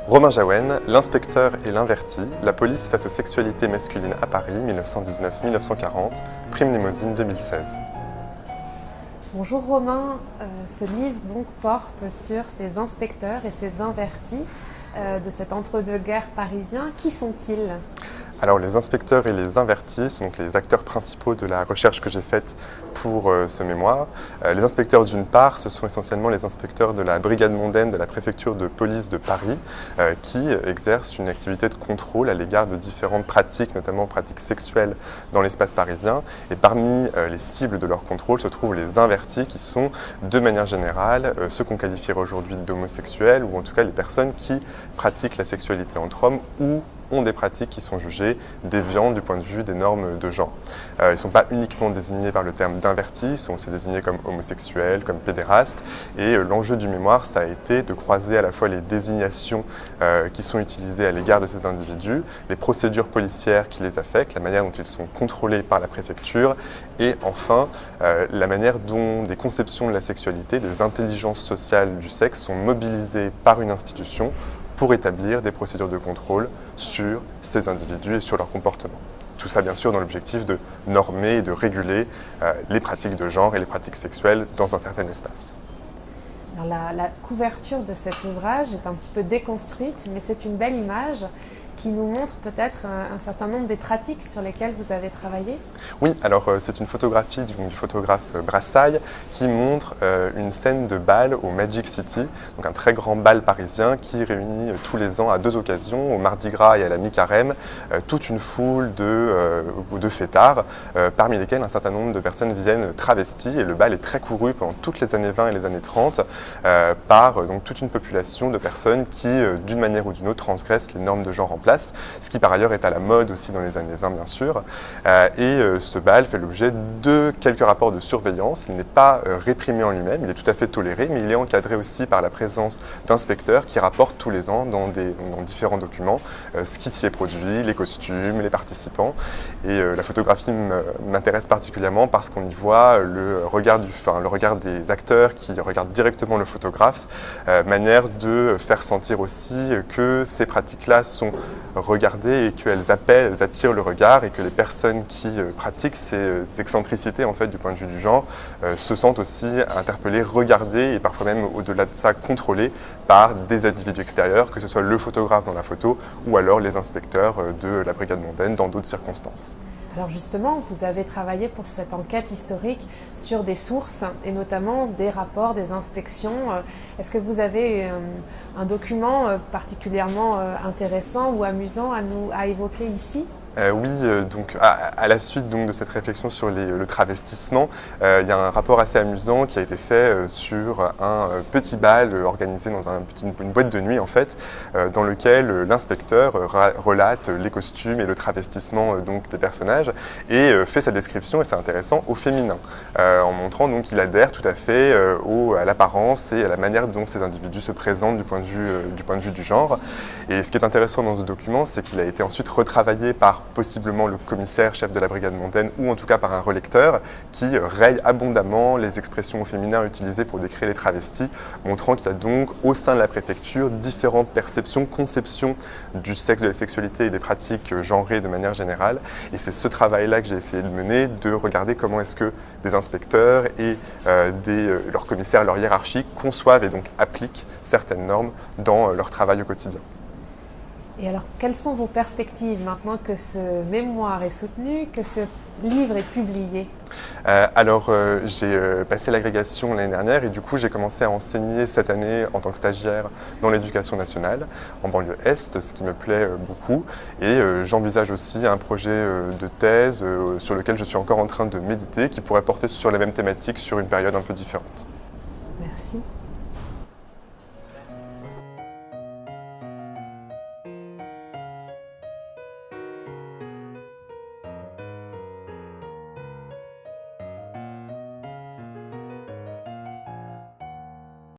Romain Jaouen, L'inspecteur et l'inverti, la police face aux sexualités masculines à Paris, 1919-1940, Prime Limousine 2016. Bonjour Romain, ce livre donc porte sur ces inspecteurs et ces invertis de cet entre-deux-guerres parisien. Qui sont-ils ? Alors les inspecteurs et les invertis sont donc les acteurs principaux de la recherche que j'ai faite pour ce mémoire. Les inspecteurs d'une part, ce sont essentiellement les inspecteurs de la brigade mondaine de la préfecture de police de Paris qui exercent une activité de contrôle à l'égard de différentes pratiques, notamment pratiques sexuelles dans l'espace parisien. Et parmi les cibles de leur contrôle se trouvent les invertis qui sont de manière générale ceux qu'on qualifierait aujourd'hui d'homosexuels ou en tout cas les personnes qui pratiquent la sexualité entre hommes ou ont des pratiques qui sont jugées déviantes du point de vue des normes de genre. Ils ne sont pas uniquement désignés par le terme d'invertis, ils sont aussi désignés comme homosexuels, comme pédérastes. Et l'enjeu du mémoire, ça a été de croiser à la fois les désignations qui sont utilisées à l'égard de ces individus, les procédures policières qui les affectent, la manière dont ils sont contrôlés par la préfecture, et enfin la manière dont des conceptions de la sexualité, des intelligences sociales du sexe sont mobilisées par une institution pour établir des procédures de contrôle sur ces individus et sur leur comportement. Tout ça, bien sûr, dans l'objectif de normer et de réguler les pratiques de genre et les pratiques sexuelles dans un certain espace. Alors la couverture de cet ouvrage est un petit peu déconstruite, mais c'est une belle image qui nous montre peut-être un certain nombre des pratiques sur lesquelles vous avez travaillé. Oui, alors c'est une photographie du photographe Brassailles qui montre une scène de bal au Magic City, donc un très grand bal parisien qui réunit tous les ans à deux occasions, au Mardi Gras et à la Mi-Carême, toute une foule de fêtards, parmi lesquels un certain nombre de personnes viennent travesties, et le bal est très couru pendant toutes les années 20 et les années 30 par donc, toute une population de personnes qui, d'une manière ou d'une autre, transgressent les normes de genre en place, ce qui par ailleurs est à la mode aussi dans les années 20 bien sûr. Ce bal fait l'objet de quelques rapports de surveillance. Il n'est pas réprimé en lui-même, il est tout à fait toléré, mais il est encadré aussi par la présence d'inspecteurs qui rapportent tous les ans dans différents documents ce qui s'y est produit, les costumes, les participants. Et la photographie m'intéresse particulièrement parce qu'on y voit le regard des acteurs qui regardent directement le photographe, manière de faire sentir aussi que ces pratiques-là sont regardées et qu'elles attirent le regard, et que les personnes qui pratiquent ces excentricités en fait, du point de vue du genre se sentent aussi interpellées, regardées et parfois même au-delà de ça contrôlées par des individus extérieurs, que ce soit le photographe dans la photo ou alors les inspecteurs de la brigade mondaine dans d'autres circonstances. Alors justement, vous avez travaillé pour cette enquête historique sur des sources et notamment des rapports, des inspections. Est-ce que vous avez un document particulièrement intéressant ou amusant à évoquer ici ? Oui, donc à la suite donc, de cette réflexion sur le travestissement, il y a un rapport assez amusant qui a été fait sur un petit bal organisé dans une boîte de nuit en fait, dans lequel l'inspecteur relate les costumes et le travestissement donc, des personnages et fait sa description, et c'est intéressant, au féminin, en montrant donc qu'il adhère tout à fait à l'apparence et à la manière dont ces individus se présentent du point de vue du genre. Et ce qui est intéressant dans ce document, c'est qu'il a été ensuite retravaillé par possiblement le commissaire chef de la brigade mondaine ou en tout cas par un relecteur qui raye abondamment les expressions au féminin utilisées pour décrire les travestis, montrant qu'il y a donc au sein de la préfecture différentes perceptions, conceptions du sexe, de la sexualité et des pratiques genrées de manière générale. Et c'est ce travail-là que j'ai essayé de mener, de regarder comment est-ce que des inspecteurs et leurs commissaires, leur hiérarchie conçoivent et donc appliquent certaines normes dans leur travail au quotidien. Et alors, quelles sont vos perspectives maintenant que ce mémoire est soutenu, que ce livre est publié ? J'ai passé l'agrégation l'année dernière et du coup j'ai commencé à enseigner cette année en tant que stagiaire dans l'éducation nationale en banlieue Est, ce qui me plaît beaucoup, et j'envisage aussi un projet de thèse sur lequel je suis encore en train de méditer qui pourrait porter sur les mêmes thématiques sur une période un peu différente. Merci.